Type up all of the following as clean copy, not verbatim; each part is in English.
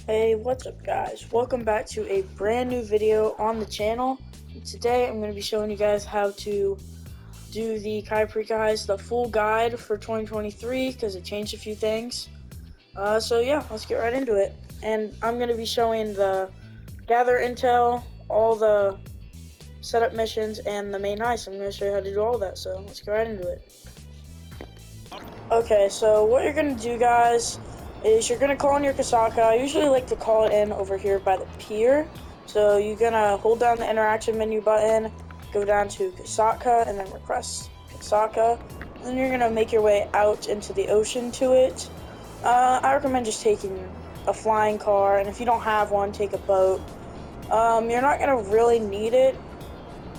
Hey, what's up guys? Welcome back to a brand new video on the channel. Today I'm going to be showing you guys how to do the Cayo Perico Heist, the full guide for 2023, because it changed a few things. So yeah, let's get right into it. And I'm going to be showing the gather intel, all the setup missions, and the main heist. I'm going to show you how to do all that, so let's get right into it. Okay, so what you're going to do guys is you're going to call in your Kasaka. I usually like to call it in over here by the pier. So you're going to hold down the interaction menu button, go down to Kasaka, and then request Kasaka. And then you're going to make your way out into the ocean to it. I recommend just taking a flying car, and if you don't have one, take a boat. You're not going to really need it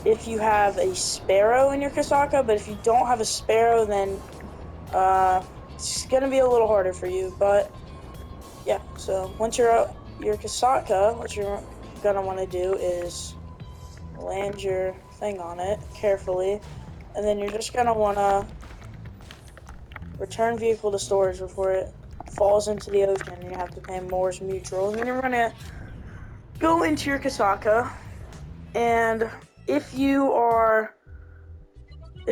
if you have a Sparrow in your Kasaka, but if you don't have a Sparrow, then it's gonna be a little harder for you, but yeah. So once you're out your Kasaka, what you're gonna want to do is land your thing on it carefully, and then you're just gonna want to return vehicle to storage before it falls into the ocean, and you have to pay Moore's Mutual. And then you're gonna go into your Kasaka, and if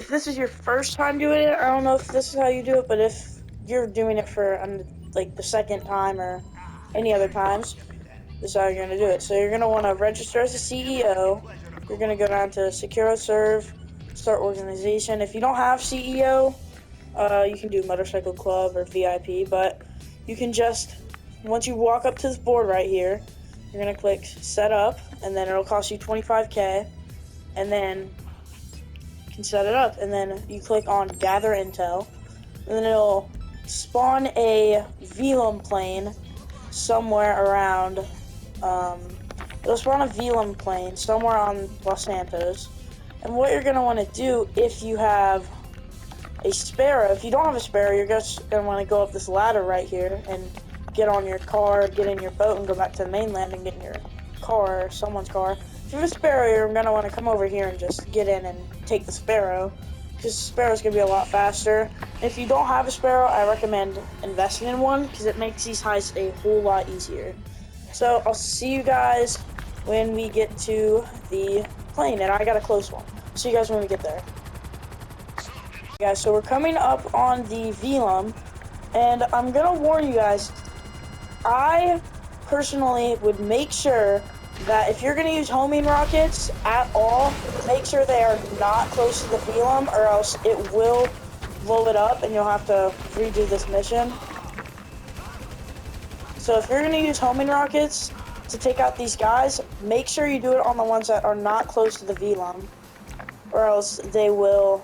this is your first time doing it, I don't know if this is how you do it, but if you're doing it for like the second time or any other times, this is how you're gonna do it. So you're gonna want to register as a CEO. You're gonna go down to Secure Serve, start organization. If you don't have CEO, you can do Motorcycle Club or VIP, but you can just, once you walk up to this board right here, you're gonna click Set Up, and then it'll cost you 25K, and then can set it up, and then you click on Gather Intel, and then it'll spawn a VLM plane somewhere around, it'll spawn a VLM plane somewhere on Los Santos, and what you're going to want to do if you have a Sparrow, if you don't have a Sparrow, you're just going to want to go up this ladder right here, and get on your car, get in your boat, and go back to the mainland and get in your car, or someone's car. If you have a Sparrow, you're going to want to come over here and just get in and take the Sparrow, because the Sparrow's going to be a lot faster. If you don't have a Sparrow, I recommend investing in one, because it makes these heists a whole lot easier. So I'll see you guys when we get to the plane, and I got a close one. See you guys when we get there. Guys, so we're coming up on the VLM, and I'm going to warn you guys, I personally would make sure that if you're going to use homing rockets at all, make sure they are not close to the VLM, or else it will blow it up and you'll have to redo this mission. So if you're going to use homing rockets to take out these guys, make sure you do it on the ones that are not close to the VLM, or else the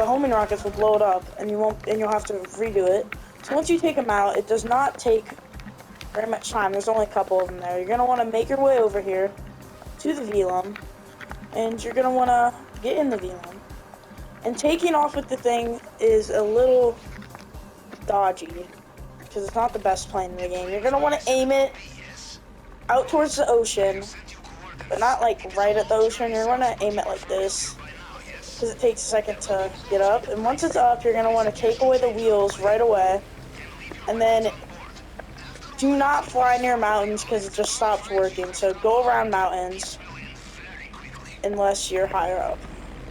homing rockets will blow it up and you'll have to redo it. So once you take them out, it does not take very much time. There's only a couple of them there. You're going to want to make your way over here to the VLM, and you're going to want to get in the VLM. And taking off with the thing is a little dodgy, because it's not the best plane in the game. You're going to want to aim it out towards the ocean, but not like right at the ocean. You're going to aim it like this, because it takes a second to get up. And once it's up, you're going to want to take away the wheels right away, and then do not fly near mountains, because it just stops working. So go around mountains unless you're higher up.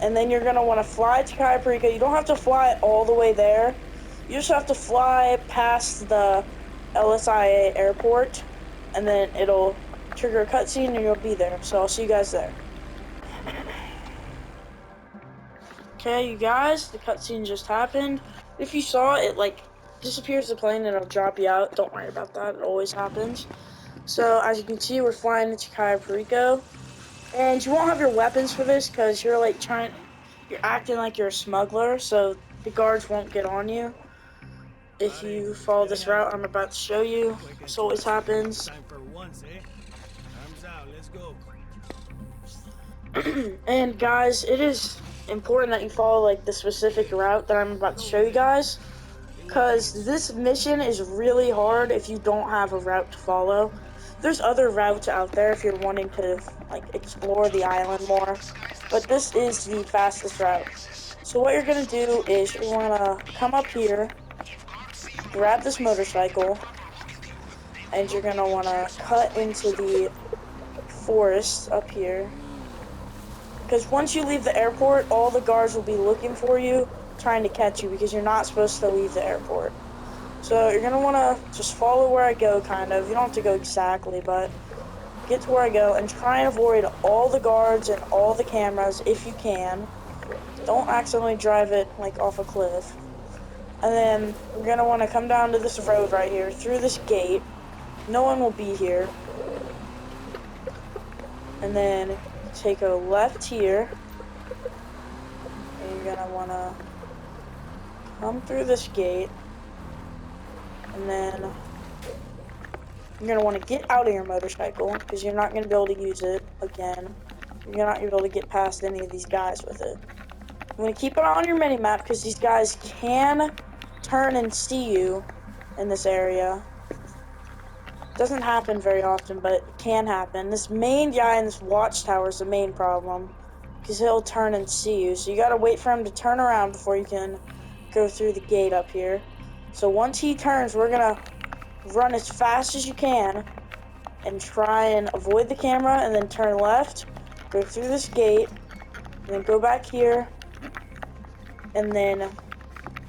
And then you're going to want to fly to Cayo Perico. You don't have to fly all the way there. You just have to fly past the LSIA airport, and then it'll trigger a cutscene and you'll be there. So I'll see you guys there. Okay, you guys, the cutscene just happened. If you saw it, like, disappears the plane and it'll drop you out. Don't worry about that. It always happens. So as you can see, we're flying into Cayo Perico, and you won't have your weapons for this because you're like you're acting like you're a smuggler, so the guards won't get on you if you follow this route I'm about to show you. This always happens. And guys, it is important that you follow like the specific route that I'm about to show you guys, because this mission is really hard if you don't have a route to follow. There's other routes out there if you're wanting to like explore the island more, but this is the fastest route. So what you're gonna do is you're gonna come up here, grab this motorcycle, and you're gonna want to cut into the forest up here. Because once you leave the airport, all the guards will be looking for you, trying to catch you, because you're not supposed to leave the airport. So you're gonna want to just follow where I go, kind of. You don't have to go exactly, but get to where I go and try and avoid all the guards and all the cameras if you can. Don't accidentally drive it like off a cliff. And then you're gonna want to come down to this road right here, through this gate. No one will be here. And then take a left here. And you're gonna want to come through this gate. And then you're going to want to get out of your motorcycle, because you're not going to be able to use it again. You're not going to be able to get past any of these guys with it. I'm going to keep it on your mini-map, because these guys can turn and see you in this area. Doesn't happen very often, but it can happen. This main guy in this watchtower is the main problem, because he'll turn and see you. So you got to wait for him to turn around before you can go through the gate up here. So once he turns, we're going to run as fast as you can and try and avoid the camera, and then turn left, go through this gate, and then go back here, and then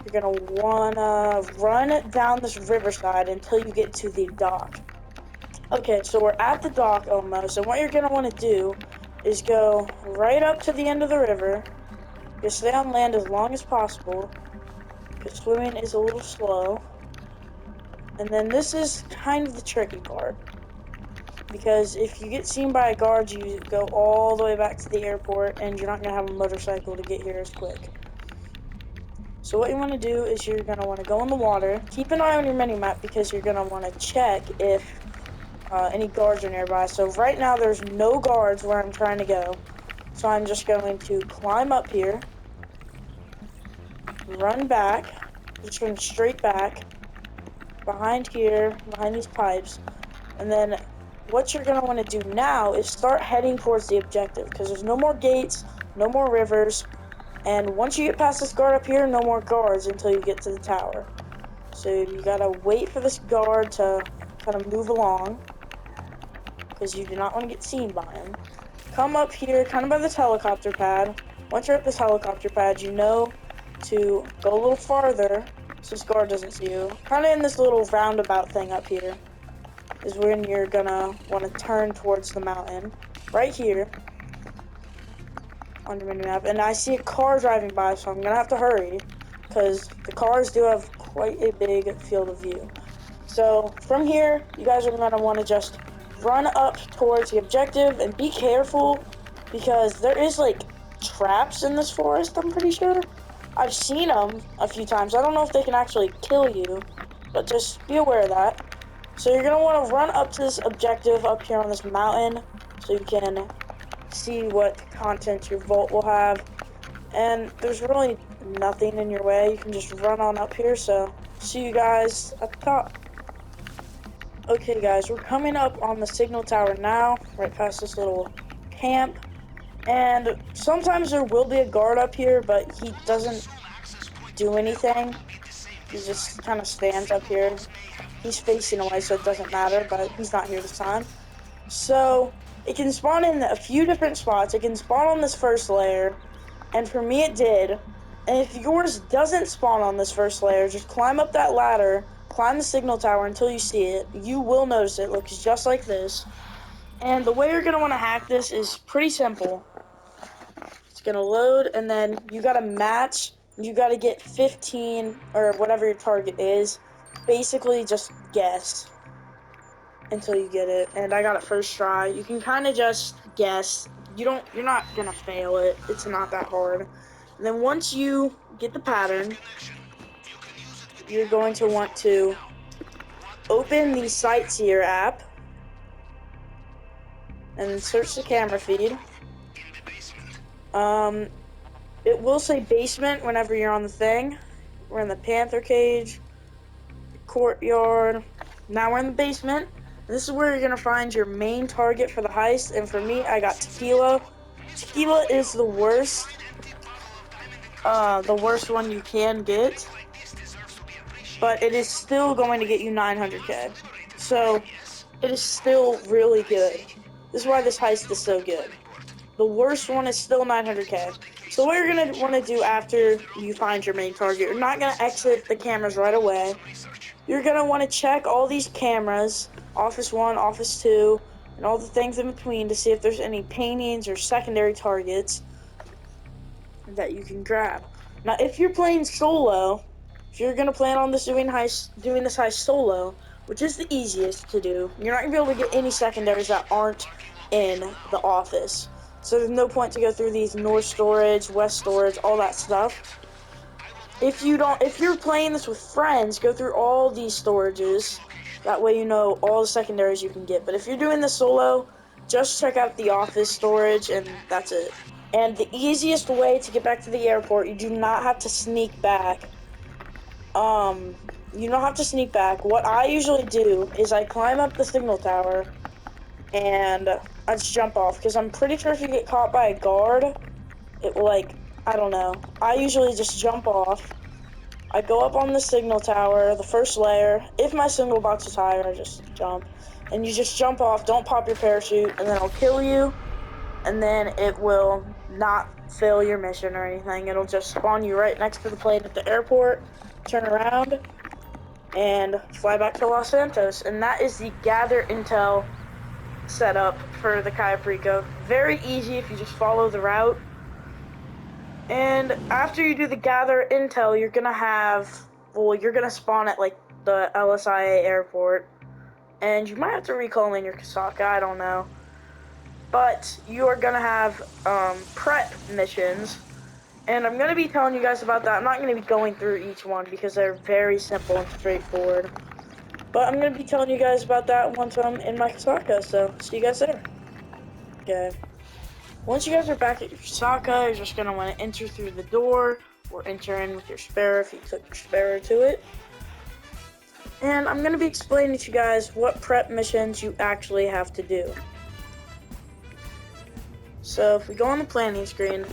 you're gonna wanna run down this riverside until you get to the dock. Okay, so we're at the dock almost, and what you're gonna want to do is go right up to the end of the river. You stay on land as long as possible, because swimming is a little slow. And then this is kind of the tricky part, because if you get seen by a guard, you go all the way back to the airport, and you're not going to have a motorcycle to get here as quick. So what you want to do is you're going to want to go in the water. Keep an eye on your mini-map, because you're going to want to check if any guards are nearby. So right now there's no guards where I'm trying to go. So I'm just going to climb up here, run back, just run straight back, behind here, behind these pipes, and then what you're going to want to do now is start heading towards the objective, because there's no more gates, no more rivers, and once you get past this guard up here, no more guards until you get to the tower. So you got to wait for this guard to kind of move along, because you do not want to get seen by him. Come up here, kind of by this helicopter pad. Once you're at this helicopter pad, you know to go a little farther so this guard doesn't see you. Kind of in this little roundabout thing up here is when you're gonna want to turn towards the mountain. Right here on your mini-map. And I see a car driving by, so I'm gonna have to hurry, because the cars do have quite a big field of view. So from here, you guys are gonna want to just run up towards the objective, and be careful, because there is like traps in this forest, I'm pretty sure. I've seen them a few times. I don't know if they can actually kill you, but just be aware of that. So you're going to want to run up to this objective up here on this mountain, so you can see what content your vault will have. And there's really nothing in your way. You can just run on up here. So see you guys at the top. Okay guys, we're coming up on the signal tower now, right past this little camp. And sometimes there will be a guard up here, but he doesn't do anything. He just kind of stands up here. He's facing away, so it doesn't matter, but he's not here this time. So it can spawn in a few different spots. It can spawn on this first layer, and for me it did. And if yours doesn't spawn on this first layer, just climb up that ladder, climb the signal tower until you see it. You will notice it looks just like this. And the way you're going to want to hack this is pretty simple. It's going to load, and then you got to match. You got to get 15, or whatever your target is. Basically, just guess until you get it. And I got it first try. You can kind of just guess. You're not going to fail it. It's not that hard. And then once you get the pattern, you're going to want to open the Sightseer app and search the camera feed. It will say basement whenever you're on the thing. We're in the panther cage, the courtyard. Now we're in the basement. This is where you're gonna find your main target for the heist. And for me, I got tequila. Tequila is the worst one you can get, but it is still going to get you 900k. So it is still really good. This is why this heist is so good. The worst one is still 900k. So what you're going to want to do after you find your main target, you're not going to exit the cameras right away. You're going to want to check all these cameras, Office 1, Office 2, and all the things in between to see if there's any paintings or secondary targets that you can grab. Now, if you're playing solo, if you're going to plan on doing this heist solo, which is the easiest to do, you're not going to be able to get any secondaries that aren't in the office. So there's no point to go through these north storage, west storage, all that stuff. If you're playing this with friends, go through all these storages. That way you know all the secondaries you can get. But if you're doing this solo, just check out the office storage and that's it. And the easiest way to get back to the airport, you do not have to sneak back. You don't have to sneak back. What I usually do is I climb up the signal tower and I just jump off because I'm pretty sure if you get caught by a guard, it will I don't know. I usually just jump off. I go up on the signal tower, the first layer. If my signal box is higher, I just jump. And you just jump off, don't pop your parachute, and then I'll kill you. And then it will not fail your mission or anything. It'll just spawn you right next to the plane at the airport, turn around, and fly back to Los Santos. And that is the gather intel setup for the Cayo Perico. Very easy if you just follow the route. And after you do the gather intel, you're gonna spawn at the LSIA airport, and you might have to recall in your Kasaka, I don't know. But you are gonna have prep missions, and I'm gonna be telling you guys about that. I'm not gonna be going through each one because they're very simple and straightforward. But I'm gonna be telling you guys about that once I'm in my Kasaka, so see you guys there. Okay. Once you guys are back at your Kasaka, you're just going to want to enter through the door, or enter in with your sparrow if you took your sparrow to it. And I'm going to be explaining to you guys what prep missions you actually have to do. So if we go on the planning screen,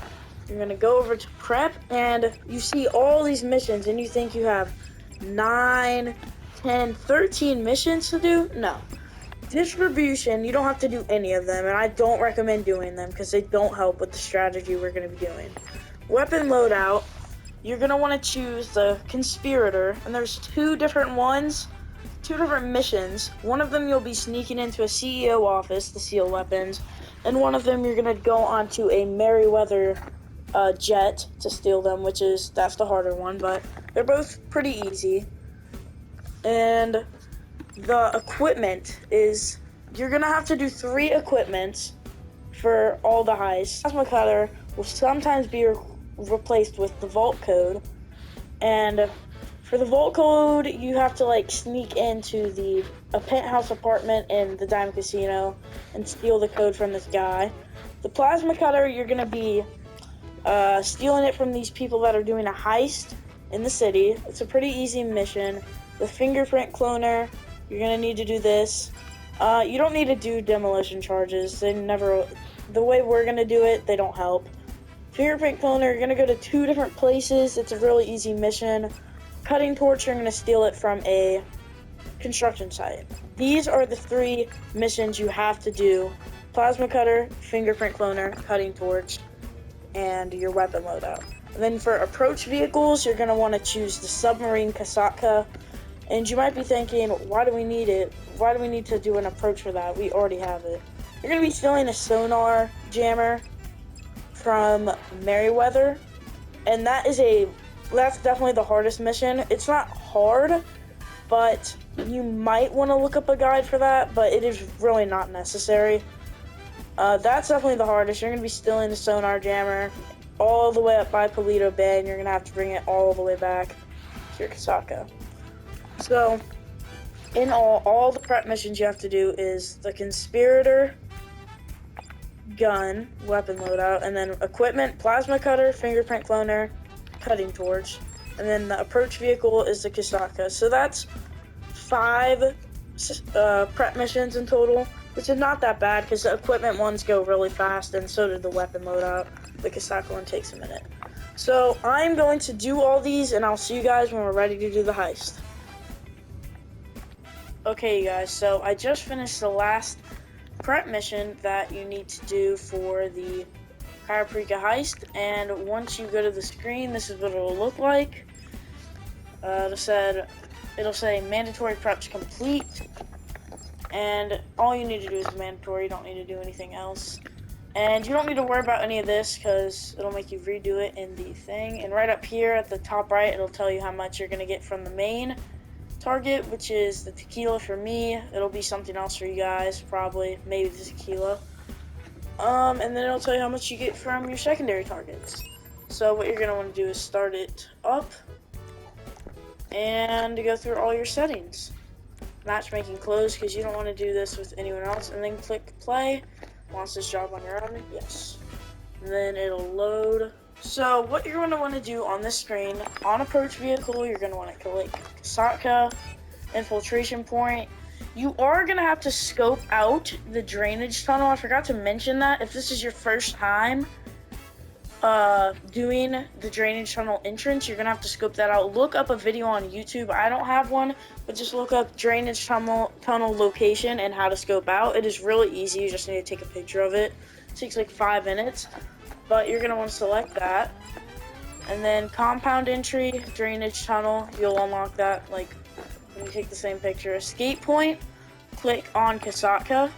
you're going to go over to prep, and you see all these missions, and you think you have 9, 10, 13 missions to do? No. Distribution, you don't have to do any of them, and I don't recommend doing them because they don't help with the strategy we're going to be doing. Weapon loadout, you're going to want to choose the Conspirator, and there's two different missions. One of them you'll be sneaking into a CEO office to steal weapons, and one of them you're going to go onto a Merryweather jet to steal them, that's the harder one, but they're both pretty easy. And the equipment is, you're gonna have to do 3 equipments for all the heists. Plasma cutter will sometimes be replaced with the vault code, and for the vault code, you have to sneak into a penthouse apartment in the Diamond Casino and steal the code from this guy. The plasma cutter, you're gonna be stealing it from these people that are doing a heist in the city. It's a pretty easy mission. The fingerprint cloner, you're going to need to do this. You don't need to do demolition charges. The way we're going to do it, they don't help. Fingerprint cloner, you're going to go to 2 different places. It's a really easy mission. Cutting torch, you're going to steal it from a construction site. These are the 3 missions you have to do. Plasma cutter, fingerprint cloner, cutting torch, and your weapon loadout. And then for approach vehicles, you're going to want to choose the submarine Kasaka. And you might be thinking, why do we need it? Why do we need to do an approach for that? We already have it. You're going to be stealing a sonar jammer from Merryweather. And that's definitely the hardest mission. It's not hard, but you might want to look up a guide for that, but it is really not necessary. That's definitely the hardest. You're going to be stealing the sonar jammer all the way up by Polito Bay, and you're going to have to bring it all the way back to your Kasaka. So, in all the prep missions you have to do is the Conspirator, gun, weapon loadout, and then equipment, plasma cutter, fingerprint cloner, cutting torch, and then the approach vehicle is the Kasaka. So that's 5 prep missions in total, which is not that bad because the equipment ones go really fast, and so did the weapon loadout. The Kasaka one takes a minute. So I'm going to do all these, and I'll see you guys when we're ready to do the heist. Okay, you guys, so I just finished the last prep mission that you need to do for the Cayo Perico Heist, and once you go to the screen, this is what it'll look like. It'll say mandatory preps complete, and all you need to do is mandatory. You don't need to do anything else. And you don't need to worry about any of this because it'll make you redo it in the thing. And right up here at the top right, it'll tell you how much you're going to get from the main target, which is the tequila for me. It'll be something else for you guys, probably, maybe the tequila. And then it'll tell you how much you get from your secondary targets. So what you're going to want to do is start it up and go through all your settings. Matchmaking closed because you don't want to do this with anyone else, and then click play. Wants this job on your own? Yes. And then it'll load. So what you're going to want to do on this screen, on approach vehicle, you're going to want to click Kasatka, infiltration point. You are going to have to scope out the drainage tunnel. I forgot to mention that. If this is your first time doing the drainage tunnel entrance, you're going to have to scope that out. Look up a video on YouTube. I don't have one, but just look up drainage tunnel location and how to scope out. It is really easy. You just need to take a picture of it. It takes like 5 minutes, but you're going to want to select that. And then compound entry, drainage tunnel, you'll unlock that like when you take the same picture. Escape point, click on Kasatka.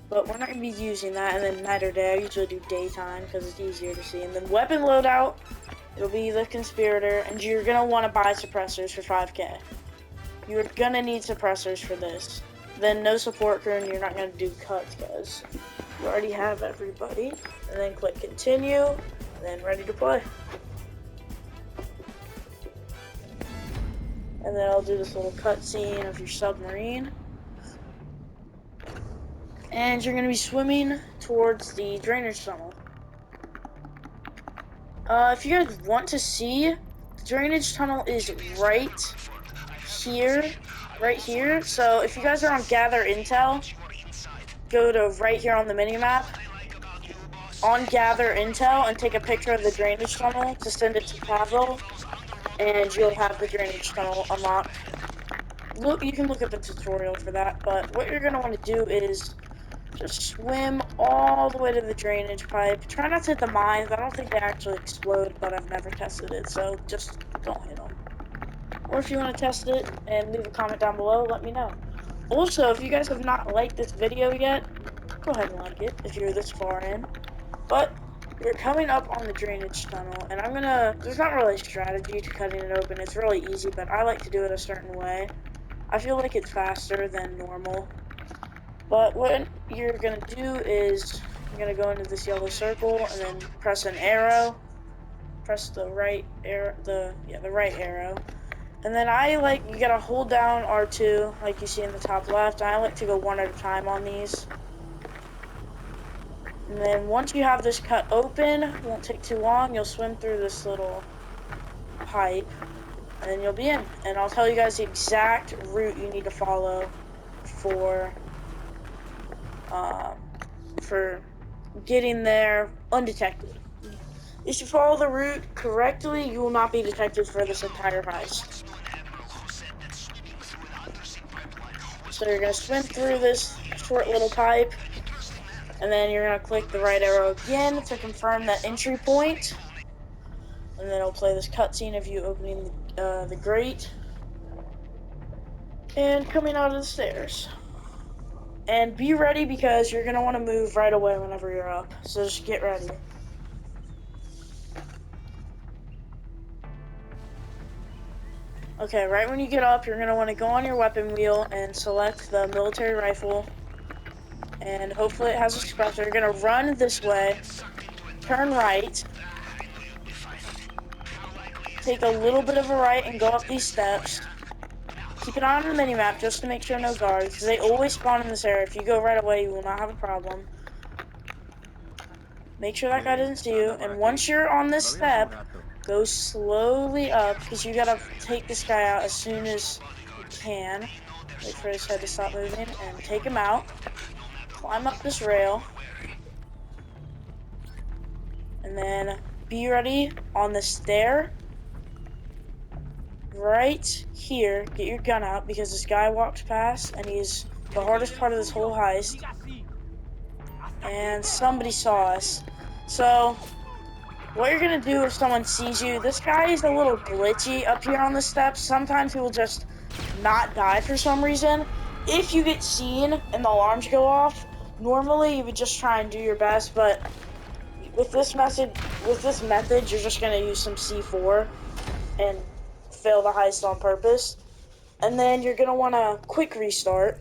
But we're not going to be using that. And then night or day, I usually do daytime because it's easier to see. And then weapon loadout, it'll be the conspirator. And you're going to want to buy suppressors for 5k. You're going to need suppressors for this. Then no support crew, and you're not going to do cuts because you already have everybody. And then click continue, and then ready to play. And then I'll do this little cutscene of your submarine. And you're going to be swimming towards the drainage tunnel. If you guys want to see, the drainage tunnel is right here. So if you guys are on Gather Intel, go to right here on the minimap, on Gather Intel, and take a picture of the drainage tunnel to send it to Pavel, and you'll have the drainage tunnel unlocked. Look, you can look up a tutorial for that, but what you're going to want to do is just swim all the way to the drainage pipe. Try not to hit the mines. I don't think they actually explode, but I've never tested it, so just don't hit them. Or if you want to test it and leave a comment down below, let me know. Also, if you guys have not liked this video yet, go ahead and like it if you're this far in. But you're coming up on the drainage tunnel, and there's not really a strategy to cutting it open. It's really easy, but I like to do it a certain way. I feel like it's faster than normal. But what you're going to do is you're going to go into this yellow circle and then press an arrow. Press the right arrow, the right arrow. And then you got to hold down R2 like you see in the top left. I like to go one at a time on these. And then once you have this cut open, it won't take too long, you'll swim through this little pipe and then you'll be in. And I'll tell you guys the exact route you need to follow for getting there undetected. If you follow the route correctly, you will not be detected for this entire heist. So you're going to swim through this short little pipe, and then you're going to click the right arrow again to confirm that entry point. And then it'll play this cutscene of you opening the grate and coming out of the stairs. And be ready because you're going to want to move right away whenever you're up. So just get ready. Okay, right when you get up, you're going to want to go on your weapon wheel and select the military rifle. And hopefully it has a suppressor. You're going to run this way, turn right, take a little bit of a right and go up these steps. Keep it on the minimap just to make sure no guards, because they always spawn in this area. If you go right away, you will not have a problem. Make sure that guy doesn't see you, and once you're on this step, go slowly up, because you gotta take this guy out as soon as you can. Wait for his head to stop moving, and take him out. Climb up this rail. And then be ready on the stair. right here, get your gun out, because this guy walked past, and he's the hardest part of this whole heist, and somebody saw us. So, what you're gonna do if someone sees you, this guy is a little glitchy up here on the steps. Sometimes he will just not die for some reason. If you get seen and the alarms go off, normally you would just try and do your best, but with this method, you're just gonna use some C4 and fail the heist on purpose. And then you're gonna wanna quick restart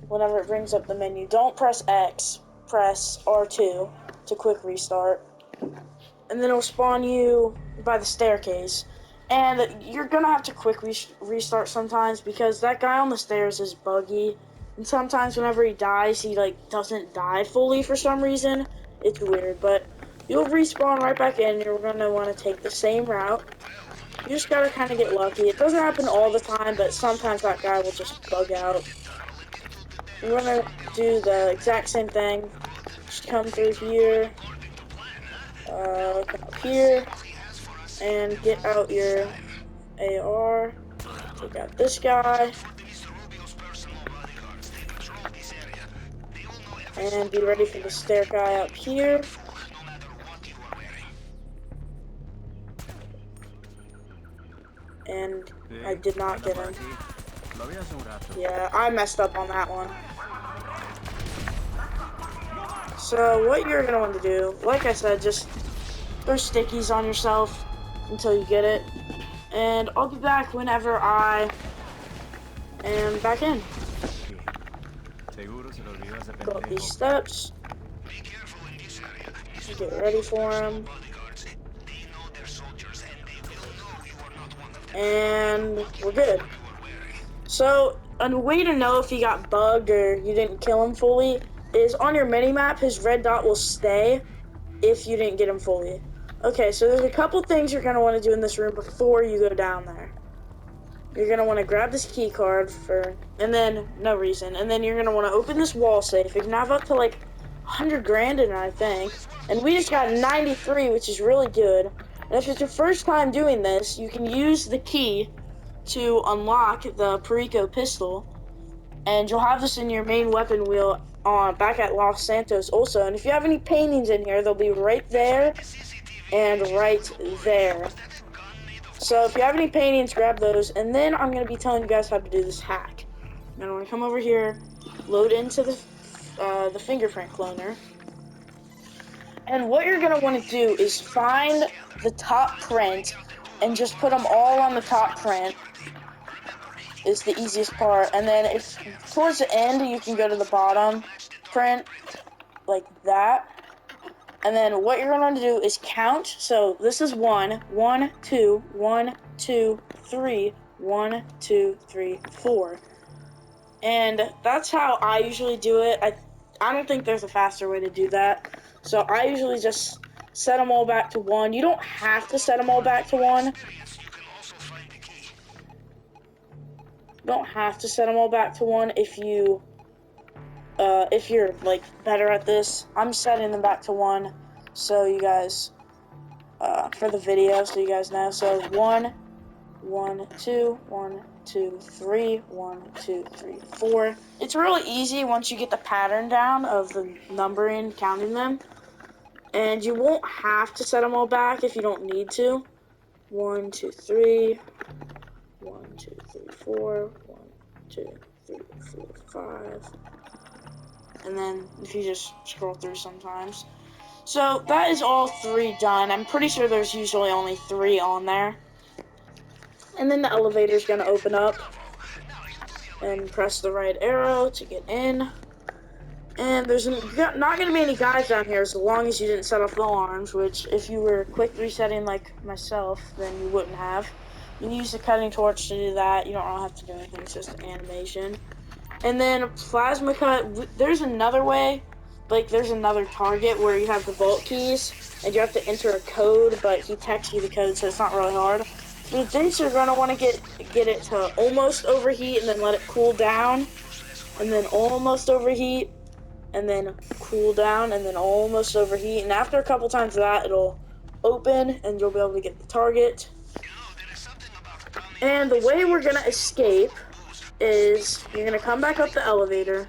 whenever it brings up the menu. Don't press X, press R2 to quick restart. And then it'll spawn you by the staircase. And you're gonna have to quick restart sometimes because that guy on the stairs is buggy. And sometimes whenever he dies, he doesn't die fully for some reason. It's weird, but you'll respawn right back in. You're gonna want to take the same route. You just gotta kind of get lucky. It doesn't happen all the time, but sometimes that guy will just bug out. You're gonna do the exact same thing. Just come through here, come up here, and get out your AR. Take out this guy. And be ready for the stair guy up here. And I did not get him. Yeah, I messed up on that one. So what you're going to want to do, like I said, just throw stickies on yourself until you get it. And I'll be back whenever I am back in. Go up these steps. Get ready for him. And we're good. So, a way to know if he got bugged or you didn't kill him fully is on your mini-map, his red dot will stay if you didn't get him fully. Okay, so there's a couple things you're going to want to do in this room before you go down there. You're going to want to grab this key card and then, no reason, and then you're going to want to open this wall safe. You can have up to like 100 grand in it, I think. And we just got 93, which is really good. And if it's your first time doing this, you can use the key to unlock the Perico pistol, and you'll have this in your main weapon wheel back at Los Santos also. And if you have any paintings in here, they'll be right there and right there. So if you have any paintings, grab those, and then I'm going to be telling you guys how to do this hack. Now I'm going to come over here, load into the fingerprint cloner. And what you're going to want to do is find the top print and just put them all on the top print. Is the easiest part. And then if towards the end you can go to the bottom print like that. And then what you're going to do is count. So this is 1, 1, 2, 1, 2, 3, 1, 2, 3, 4. And that's how I usually do it. I don't think there's a faster way to do that. So I usually just set them all back to 1. You don't have to set them all back to 1. Don't have to set them all back to 1 if you're like better at this. I'm setting them back to 1 so you guys for the video so you guys know. So 1, 1, 2, 1, 2, 3, 1, 2, 3, 4. It's really easy once you get the pattern down of the numbering, counting them. And you won't have to set them all back if you don't need to. 1, 2, 3, 1, 2, 3, 4, 1, 2, 3, 4, 5. And then if you just scroll through sometimes. So that is all 3 done. I'm pretty sure there's usually only 3 on there. And then the elevator's gonna open up. And press the right arrow to get in. And there's not going to be any guys down here as long as you didn't set off the alarms, which if you were quick resetting like myself, then you wouldn't have. You can use the cutting torch to do that. You don't really have to do anything, it's just an animation. And then plasma cut, there's another way, like there's another target where you have the vault keys, and you have to enter a code, but he texts you the code, so it's not really hard. But then you're going to want to get it to almost overheat, and then let it cool down, and then almost overheat, and then cool down, and then almost overheat. And after a couple times of that, it'll open, and you'll be able to get the target. And the way we're gonna escape is you're gonna come back up the elevator.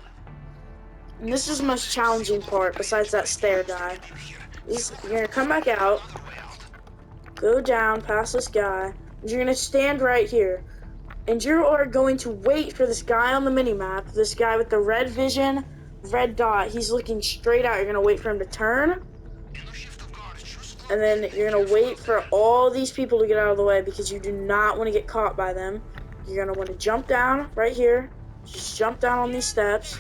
And this is the most challenging part besides that stair guy. You're gonna come back out, go down past this guy, and you're gonna stand right here. And you are going to wait for this guy on the minimap, this guy with the red vision, red dot. He's looking straight out. You're gonna wait for him to turn. And then you're gonna wait for all these people to get out of the way because you do not want to get caught by them. You're gonna want to jump down right here. Just jump down on these steps.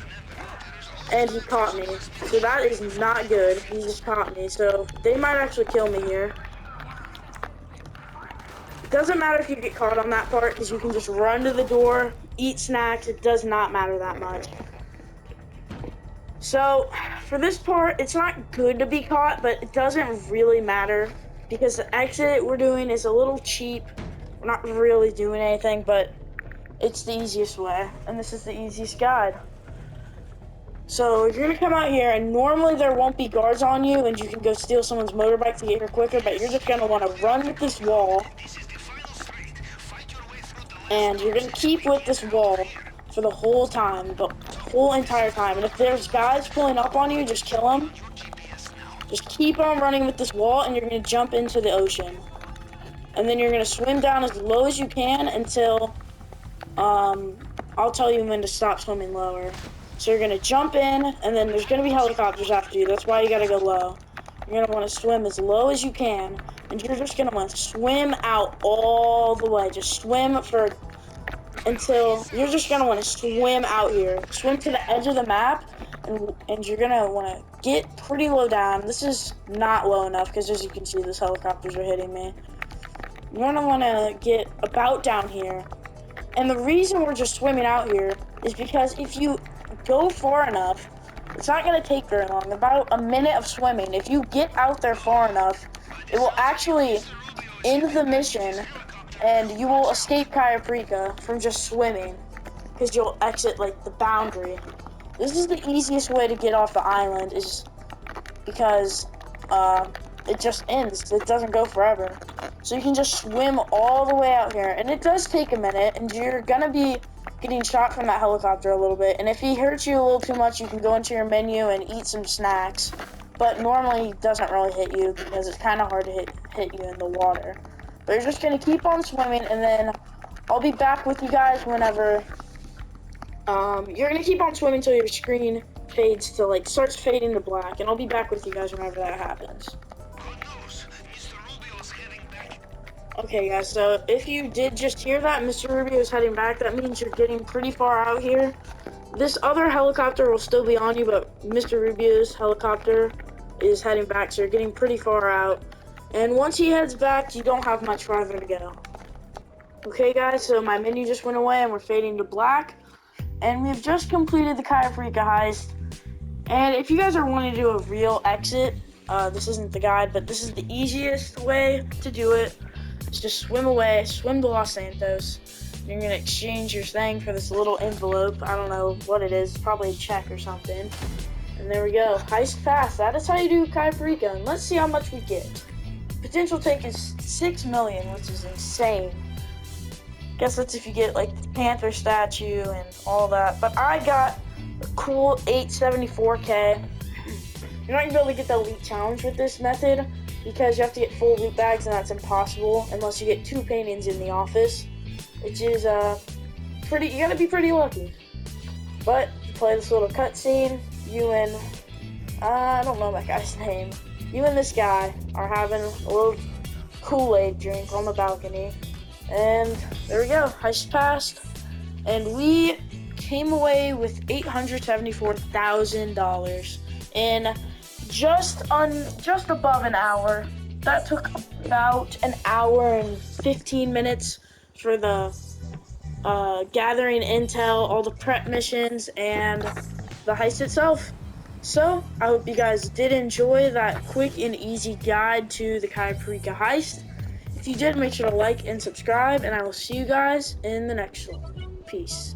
And he caught me. So that is not good. He just caught me. So they might actually kill me here. It doesn't matter if you get caught on that part because you can just run to the door, eat snacks. It does not matter that much. So for this part, it's not good to be caught, but it doesn't really matter because the exit we're doing is a little cheap. We're not really doing anything, but it's the easiest way, and this is the easiest guide. So you're gonna come out here, and normally there won't be guards on you, and you can go steal someone's motorbike to get here quicker, but you're just gonna want to run with this wall, and you're gonna keep with this wall for the whole time, the whole entire time. And if there's guys pulling up on you, just kill them. Just keep on running with this wall, and you're gonna jump into the ocean. And then you're gonna swim down as low as you can until, I'll tell you when to stop swimming lower. So you're gonna jump in, and then there's gonna be helicopters after you. That's why you gotta go low. You're gonna wanna swim as low as you can, and you're just gonna wanna swim out all the way. Just swim until you're just gonna want to swim out here. Swim to the edge of the map, and you're gonna want to get pretty low down. This is not low enough because, as you can see, those helicopters are hitting me. You're gonna want to get about down here. And the reason we're just swimming out here is because if you go far enough, it's not gonna take very long. About a minute of swimming. If you get out there far enough, it will actually end the mission. And you will escape Cayo Perico from just swimming, because you'll exit, like, the boundary. This is the easiest way to get off the island, is because it just ends. It doesn't go forever. So you can just swim all the way out here. And it does take a minute, and you're gonna be getting shot from that helicopter a little bit. And if he hurts you a little too much, you can go into your menu and eat some snacks. But normally he doesn't really hit you because it's kind of hard to hit you in the water. But you're just gonna keep on swimming, and then I'll be back with you guys whenever. You're gonna keep on swimming until your screen fades to, like, starts fading to black, and I'll be back with you guys whenever that happens. Okay, guys. So if you did just hear that, Mr. Rubio is heading back. That means you're getting pretty far out here. This other helicopter will still be on you, but Mr. Rubio's helicopter is heading back, so you're getting pretty far out. And once he heads back, you don't have much farther to go. Okay, guys, so my menu just went away, and we're fading to black. And we've just completed the Cayo Perico heist. And if you guys are wanting to do a real exit, this isn't the guide, but this is the easiest way to do it. It's just swim away, swim to Los Santos. You're going to exchange your thing for this little envelope. I don't know what it is, probably a check or something. And there we go, heist passed. That is how you do Cayo Perico, and let's see how much we get. Potential take is 6 million, which is insane. Guess that's if you get, like, the Panther statue and all that. But I got a cool 874k. You're not gonna be able to get the elite challenge with this method because you have to get full loot bags, and that's impossible unless you get 2 paintings in the office, which is you gotta be pretty lucky. But you play this little cutscene. You and I don't know that guy's name. You and this guy are having a little Kool-Aid drink on the balcony. And there we go, heist passed. And we came away with $874,000 in just above an hour. That took about an hour and 15 minutes for the gathering intel, all the prep missions, and the heist itself. So, I hope you guys did enjoy that quick and easy guide to the Cayo Perico heist. If you did, make sure to like and subscribe, and I will see you guys in the next one. Peace.